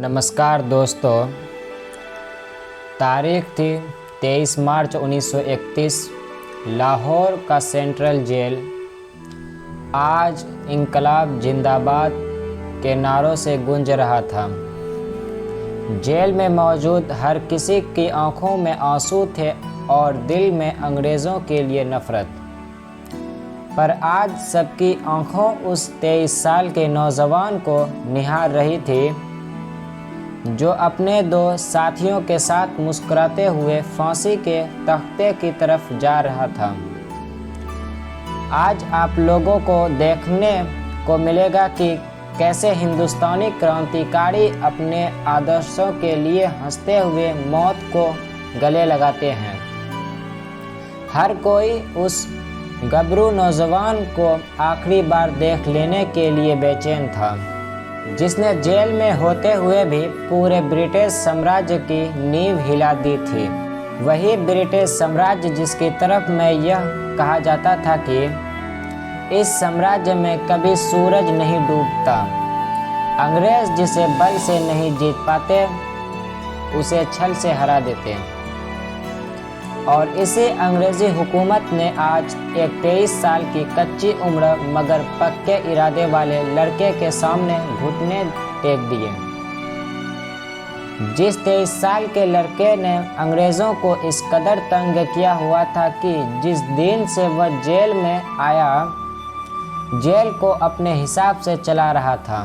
नमस्कार दोस्तों, तारीख थी 23 मार्च 1931। लाहौर का सेंट्रल जेल आज इंकलाब जिंदाबाद के नारों से गूंज रहा था। जेल में मौजूद हर किसी की आंखों में आंसू थे और दिल में अंग्रेज़ों के लिए नफ़रत। पर आज सबकी आंखों उस 23 साल के नौजवान को निहार रही थी जो अपने दो साथियों के साथ मुस्कुराते हुए फांसी के तख्ते की तरफ जा रहा था। आज आप लोगों को देखने को मिलेगा कि कैसे हिंदुस्तानी क्रांतिकारी अपने आदर्शों के लिए हंसते हुए मौत को गले लगाते हैं। हर कोई उस गबरू नौजवान को आखिरी बार देख लेने के लिए बेचैन था, जिसने जेल में होते हुए भी पूरे ब्रिटिश साम्राज्य की नींव हिला दी थी। वही ब्रिटिश साम्राज्य जिसकी तरफ में यह कहा जाता था कि इस साम्राज्य में कभी सूरज नहीं डूबता। अंग्रेज जिसे बल से नहीं जीत पाते, उसे छल से हरा देते। और इसी अंग्रेज़ी हुकूमत ने आज एक 23 साल की कच्ची उम्र मगर पक्के इरादे वाले लड़के के सामने घुटने टेक दिए। जिस 23 साल के लड़के ने अंग्रेज़ों को इस कदर तंग किया हुआ था कि जिस दिन से वह जेल में आया, जेल को अपने हिसाब से चला रहा था।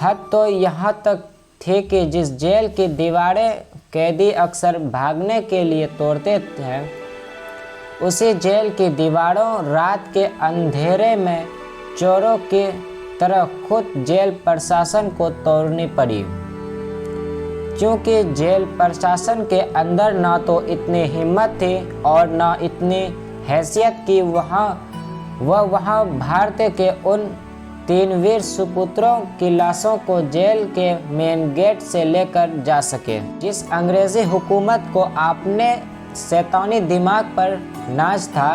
हद तो यहाँ तक थी कि जिस जेल की दीवारें कैदी अक्सर भागने के लिए तोड़ते थे, उसी जेल की दीवारों रात के अंधेरे में चोरों की तरह खुद जेल प्रशासन को तोड़नी पड़ी, क्योंकि जेल प्रशासन के अंदर ना तो इतनी हिम्मत थी और ना इतनी हैसियत कि वहाँ भारत के उन 3 वीर सुपुत्रों की लाशों को जेल के मेन गेट से लेकर जा सके। जिस अंग्रेज़ी हुकूमत को आपने शैतानी दिमाग पर नाज था,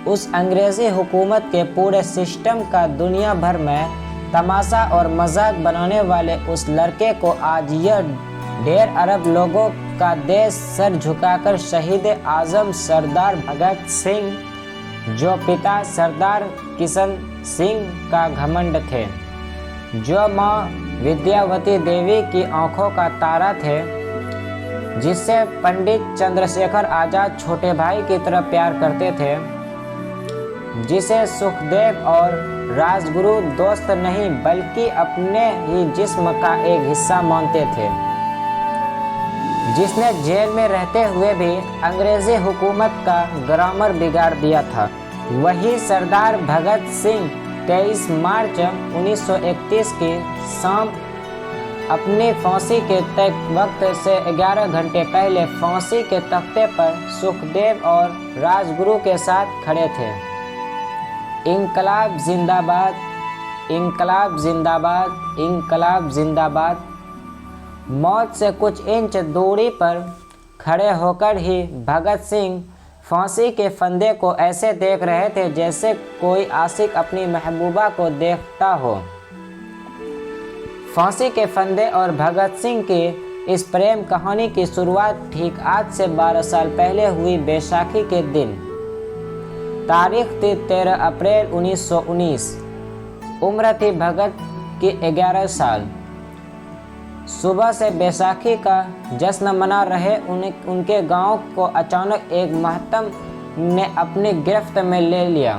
उस अंग्रेज़ी हुकूमत के पूरे सिस्टम का दुनिया भर में तमाशा और मजाक बनाने वाले उस लड़के को आज यह 1.5 अरब लोगों का देश सर झुकाकर शहीद आज़म सरदार भगत सिंह, जो पिता सरदार किशन सिंह का घमंड थे, जो माँ विद्यावती देवी की आंखों का तारा थे, जिससे पंडित चंद्रशेखर आजाद छोटे भाई की तरह प्यार करते थे, जिसे सुखदेव और राजगुरु दोस्त नहीं बल्कि अपने ही जिस्म का एक हिस्सा मानते थे, जिसने जेल में रहते हुए भी अंग्रेज़ी हुकूमत का ग्रामर बिगाड़ दिया था, वही सरदार भगत सिंह 23 मार्च 1931 की शाम अपनी फांसी के तय वक्त से 11 घंटे पहले फांसी के तख्ते पर सुखदेव और राजगुरु के साथ खड़े थे। इंकलाब जिंदाबाद, इंकलाब जिंदाबाद, इंकलाब जिंदाबाद। मौत से कुछ इंच दूरी पर खड़े होकर ही भगत सिंह फांसी के फंदे को ऐसे देख रहे थे जैसे कोई आशिक अपनी महबूबा को देखता हो। फांसी के फंदे और भगत सिंह की इस प्रेम कहानी की शुरुआत ठीक आज से 12 साल पहले हुई बैसाखी के दिन। तारीख थी 13 अप्रैल 1919। उम्र थी भगत की 11 साल। सुबह से बैसाखी का जश्न मना रहे उनके गांव को अचानक एक मातम ने अपनी गिरफ्त में ले लिया।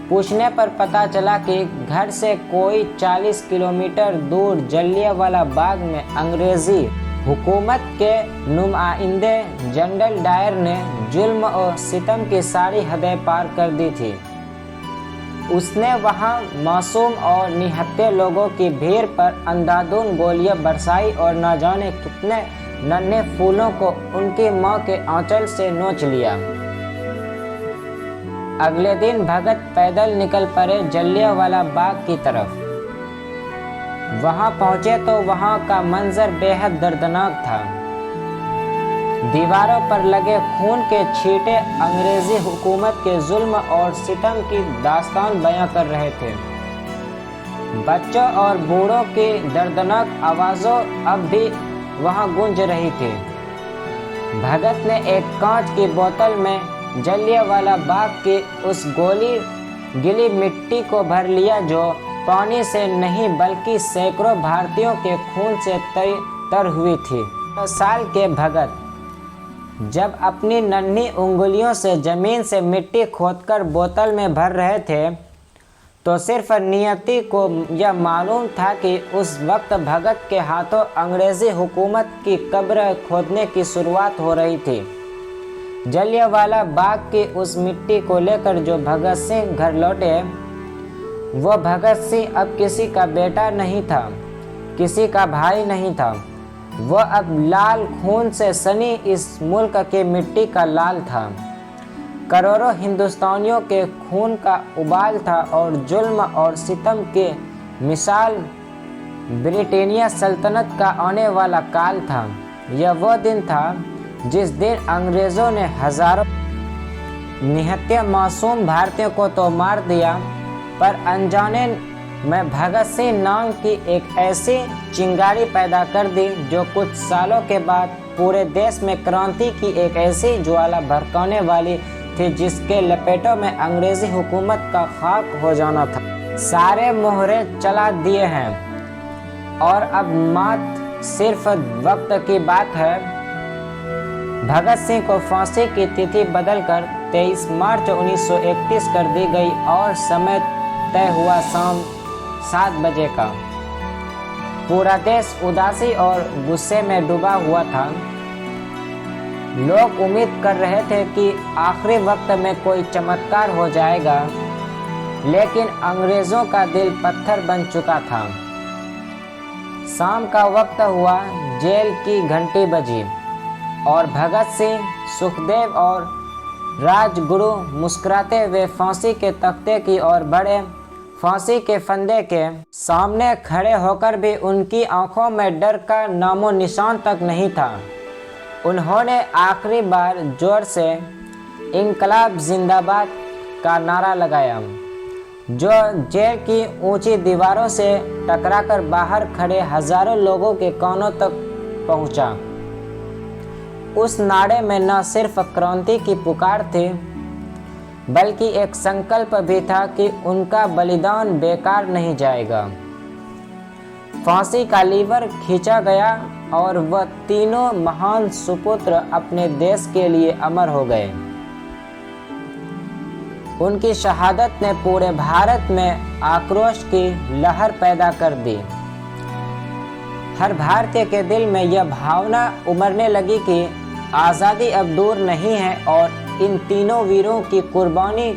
पूछने पर पता चला कि घर से कोई 40 किलोमीटर दूर जलियांवाला बाग में अंग्रेज़ी हुकूमत के नुमाइंदे जनरल डायर ने जुल्म और सितम की सारी हदें पार कर दी थी। उसने वहां मासूम और निहत्थे लोगों की भीड़ पर अंधाधुंध गोलियां बरसाई और न जाने कितने नन्हे फूलों को उनकी मां के आंचल से नोच लिया। अगले दिन भगत पैदल निकल पड़े जलियांवाला बाग की तरफ। वहां पहुंचे तो वहां का मंजर बेहद दर्दनाक था। दीवारों पर लगे खून के छींटे अंग्रेजी हुकूमत के जुल्म और सितम की दास्तान बयां कर रहे थे। बच्चों और बूढ़ों की दर्दनाक आवाज़ों अब भी वहां गूंज रही थी। भगत ने एक कांच की बोतल में जलियांवाला बाग की उस गीली मिट्टी को भर लिया जो पानी से नहीं बल्कि सैकड़ों भारतीयों के खून से तर हुई थी। 10 साल के भगत जब अपनी नन्ही उंगलियों से जमीन से मिट्टी खोदकर बोतल में भर रहे थे तो सिर्फ नियति को यह मालूम था कि उस वक्त भगत के हाथों अंग्रेजी हुकूमत की कब्र खोदने की शुरुआत हो रही थी। जलियांवाला बाग की उस मिट्टी को लेकर जो भगत सिंह घर लौटे, वो भगत सिंह अब किसी का बेटा नहीं था, किसी का भाई नहीं था। वो अब लाल खून से सनी इस मुल्क के मिट्टी का लाल था। करोड़ों हिंदुस्तानियों के खून का उबाल था और जुल्म और सितम के मिसाल ब्रिटेनिया सल्तनत का आने वाला काल था। यह वो दिन था जिस दिन अंग्रेज़ों ने हजारों निहत्थे मासूम भारतीयों को तो मार दिया, पर अनजाने में भगत सिंह नाम की एक ऐसी चिंगारी पैदा कर दी जो कुछ सालों के बाद पूरे देश में क्रांति की एक ऐसी ज्वाला भड़काने वाली थी जिसके लपेटों में अंग्रेजी हुकूमत का खाक हो जाना था। सारे मोहरे चला दिए हैं और अब मात्र सिर्फ वक्त की बात है। भगत सिंह को फांसी की तिथि बदलकर 23 मार्च 1931 कर दी गई और समय तय हुआ शाम 7 बजे का। पूरा देश उदासी और गुस्से में डूबा हुआ था। लोग उम्मीद कर रहे थे कि आखिरी वक्त में कोई चमत्कार हो जाएगा, लेकिन अंग्रेज़ों का दिल पत्थर बन चुका था। शाम का वक्त हुआ, जेल की घंटी बजी और भगत सिंह, सुखदेव और राजगुरु मुस्कुराते हुए फांसी के तख्ते की ओर बढ़े। फांसी के फंदे के सामने खड़े होकर भी उनकी आंखों में डर का नामो निशान तक नहीं था। उन्होंने आखिरी बार जोर से इंकलाब जिंदाबाद का नारा लगाया, जो जेल की ऊंची दीवारों से टकराकर बाहर खड़े हजारों लोगों के कानों तक पहुंचा। उस नारे में न सिर्फ क्रांति की पुकार थी, बल्कि एक संकल्प भी था कि उनका बलिदान बेकार नहीं जाएगा। फांसी का लीवर खींचा गया और वह तीनों महान सुपुत्र अपने देश के लिए अमर हो गए। उनकी शहादत ने पूरे भारत में आक्रोश की लहर पैदा कर दी। हर भारतीय के दिल में यह भावना उमड़ने लगी कि आज़ादी अब दूर नहीं है और इन तीनों वीरों की कुर्बानी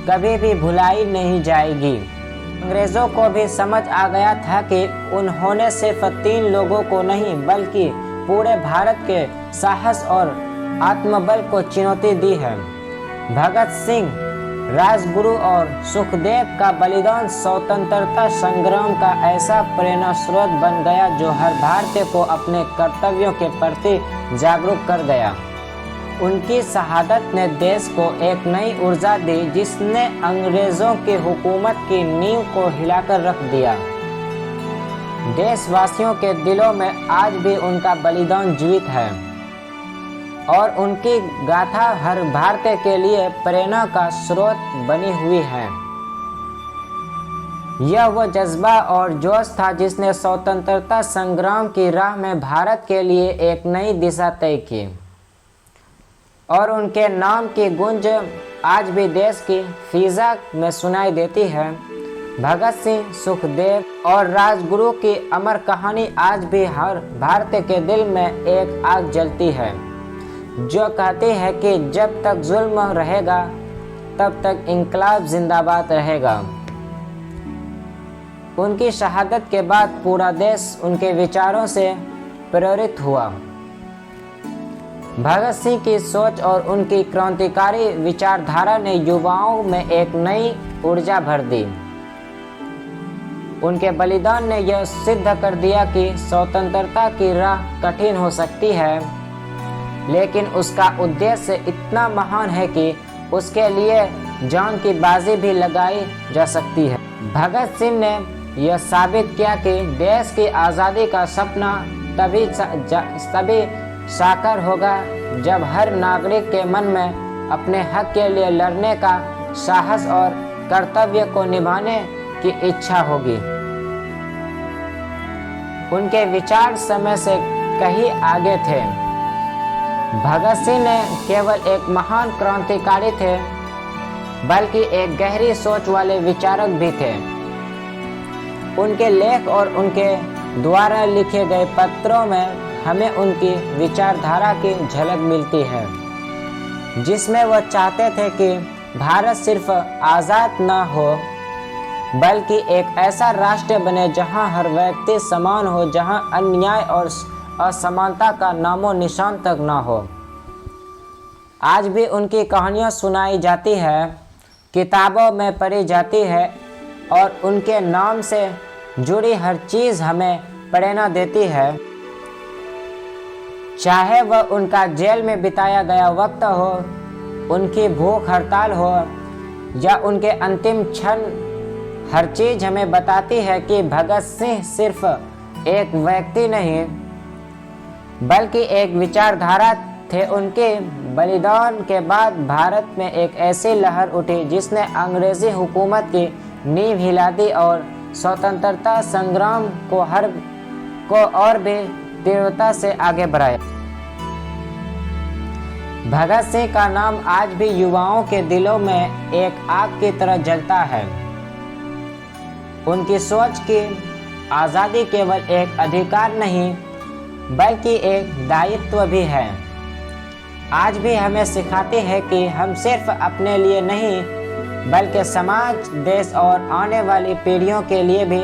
कभी भी भुलाई नहीं जाएगी। अंग्रेज़ों को भी समझ आ गया था कि उन्होंने सिर्फ 3 लोगों को नहीं बल्कि पूरे भारत के साहस और आत्मबल को चुनौती दी है। भगत सिंह, राजगुरु और सुखदेव का बलिदान स्वतंत्रता संग्राम का ऐसा प्रेरणा स्रोत बन गया जो हर भारतीय को अपने कर्तव्यों के प्रति जागरूक कर गया। उनकी शहादत ने देश को एक नई ऊर्जा दी जिसने अंग्रेज़ों की हुकूमत की नींव को हिलाकर रख दिया। देशवासियों के दिलों में आज भी उनका बलिदान जीवित है और उनकी गाथा हर भारतीय के लिए प्रेरणा का स्रोत बनी हुई है। यह वो जज्बा और जोश था जिसने स्वतंत्रता संग्राम की राह में भारत के लिए एक नई दिशा तय की और उनके नाम की गूंज आज भी देश की फिजा में सुनाई देती है। भगत सिंह, सुखदेव और राजगुरु की अमर कहानी आज भी हर भारतीय के दिल में एक आग जलती है जो कहती है कि जब तक जुल्म रहेगा तब तक इंकलाब जिंदाबाद रहेगा। उनकी शहादत के बाद पूरा देश उनके विचारों से प्रेरित हुआ। भगत सिंह की सोच और उनकी क्रांतिकारी विचारधारा ने युवाओं में एक नई ऊर्जा भर दी। उनके बलिदान ने यह सिद्ध कर दिया कि स्वतंत्रता की राह कठिन हो सकती है, लेकिन उसका उद्देश्य इतना महान है कि उसके लिए जान की बाजी भी लगाई जा सकती है। भगत सिंह ने यह साबित किया कि देश की आज़ादी का सपना तभी साकार होगा जब हर नागरिक के मन में अपने हक के लिए लड़ने का साहस और कर्तव्य को निभाने की इच्छा होगी। उनके विचार समय से कहीं आगे थे। भगत सिंह ने केवल एक महान क्रांतिकारी थे, बल्कि एक गहरी सोच वाले विचारक भी थे। उनके लेख और उनके द्वारा लिखे गए पत्रों में हमें उनकी विचारधारा की झलक मिलती है, जिसमें वह चाहते थे कि भारत सिर्फ आज़ाद न हो, बल्कि एक ऐसा राष्ट्र बने जहां हर व्यक्ति समान हो, जहां अन्याय और असमानता का नामो निशान तक न हो। आज भी उनकी कहानियां सुनाई जाती है, किताबों में पढ़ी जाती है और उनके नाम से जुड़ी हर चीज़ हमें प्रेरणा देती है। चाहे वह उनका जेल में बिताया गया वक्त हो, उनकी भूख हड़ताल हो या उनके अंतिम क्षण, हर चीज़ हमें बताती है कि भगत सिंह सिर्फ एक व्यक्ति नहीं, बल्कि एक विचारधारा थे। उनके बलिदान के बाद भारत में एक ऐसी लहर उठी जिसने अंग्रेजी हुकूमत की नींव हिला दी और स्वतंत्रता संग्राम को और भी तीव्रता से आगे बढ़ाया। भगत सिंह का नाम आज भी युवाओं के दिलों में एक आग की तरह जलता है। उनकी सोच की आज़ादी केवल एक अधिकार नहीं, बल्कि एक दायित्व भी है। आज भी हमें सिखाती है कि हम सिर्फ अपने लिए नहीं, बल्कि समाज, देश और आने वाली पीढ़ियों के लिए भी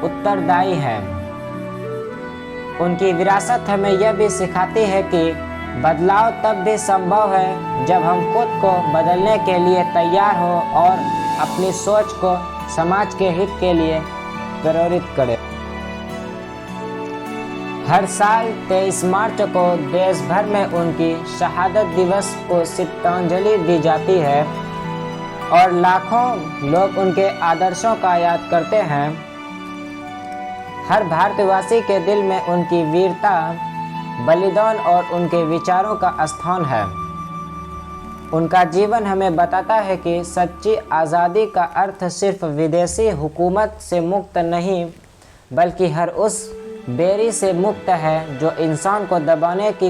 उत्तरदायी हैं। उनकी विरासत हमें यह भी सिखाती है कि बदलाव तब भी संभव है जब हम खुद को बदलने के लिए तैयार हो और अपनी सोच को समाज के हित के लिए प्रेरित करें। हर साल 23 मार्च को देश भर में उनकी शहादत दिवस को श्रद्धांजलि दी जाती है और लाखों लोग उनके आदर्शों का याद करते हैं। हर भारतवासी के दिल में उनकी वीरता, बलिदान और उनके विचारों का स्थान है। उनका जीवन हमें बताता है कि सच्ची आज़ादी का अर्थ सिर्फ विदेशी हुकूमत से मुक्त नहीं, बल्कि हर उस बेरी से मुक्त है जो इंसान को दबाने की